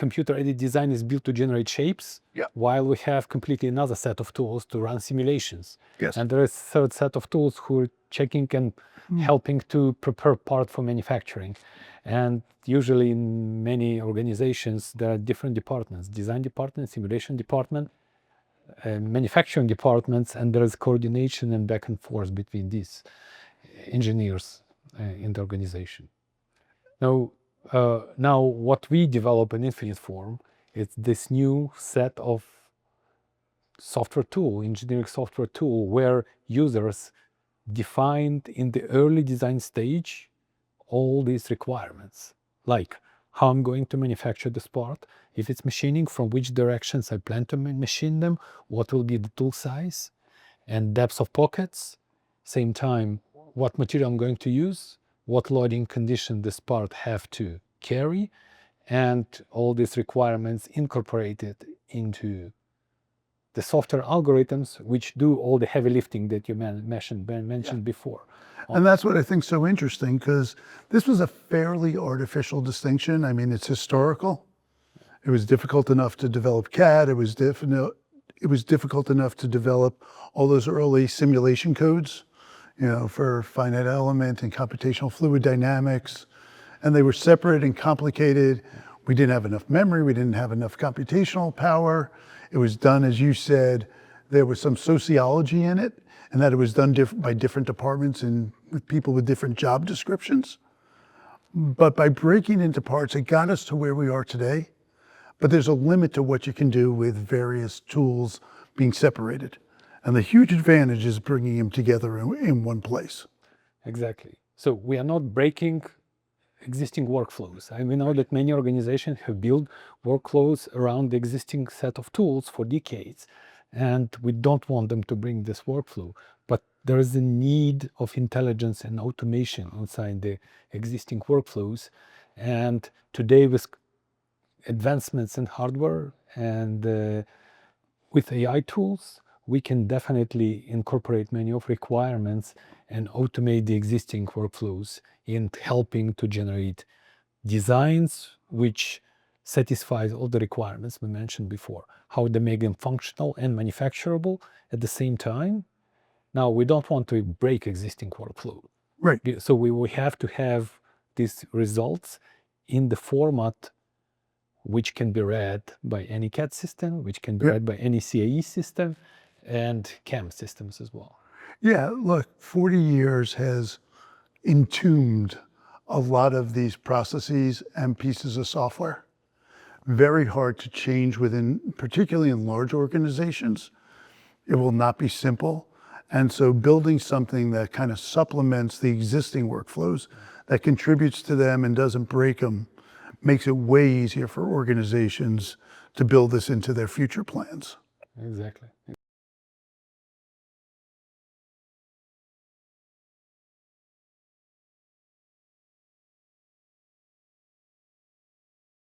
computer-aided design is built to generate shapes, while we have completely another set of tools to run simulations. Yes. And there is a third set of tools who are checking and helping to prepare part for manufacturing. And usually in many organizations, there are different departments: design department, simulation department, manufacturing departments, and there is coordination and back and forth between these engineers in the organization. Now what we develop in Infiniteform is this new set of software tool, engineering software tool, where users defined in the early design stage all these requirements, like how I'm going to manufacture this part, if it's machining, from which directions I plan to machine them, what will be the tool size and depth of pockets, same time, what material I'm going to use, what loading condition this part have to carry, and all these requirements incorporated into the software algorithms, which do all the heavy lifting that you mentioned before. And that's what I think is so interesting, because this was a fairly artificial distinction. I mean, it's historical. It was difficult enough to develop CAD. It was difficult enough to develop all those early simulation codes, for finite element and computational fluid dynamics. And they were separate and complicated. We didn't have enough memory. We didn't have enough computational power. It was done, as you said, there was some sociology in it, and that it was done by different departments and with people with different job descriptions. But by breaking into parts, it got us to where we are today. But there's a limit to what you can do with various tools being separated. And the huge advantage is bringing them together in one place. Exactly. So we are not breaking existing workflows. We know that many organizations have built workflows around the existing set of tools for decades, and we don't want them to bring this workflow. But there is a need of intelligence and automation inside the existing workflows. And today, with advancements in hardware and with AI tools, we can definitely incorporate many of requirements and automate the existing workflows in helping to generate designs which satisfies all the requirements we mentioned before, how they make them functional and manufacturable at the same time. Now, we don't want to break existing workflow. Right. So we have to have these results in the format which can be read by any CAD system, which can be read by any CAE system, and CAM systems as well. Yeah, look, 40 years has entombed a lot of these processes and pieces of software. Very hard to change within, particularly in large organizations. It will not be simple. And so building something that kind of supplements the existing workflows, that contributes to them and doesn't break them, makes it way easier for organizations to build this into their future plans. Exactly.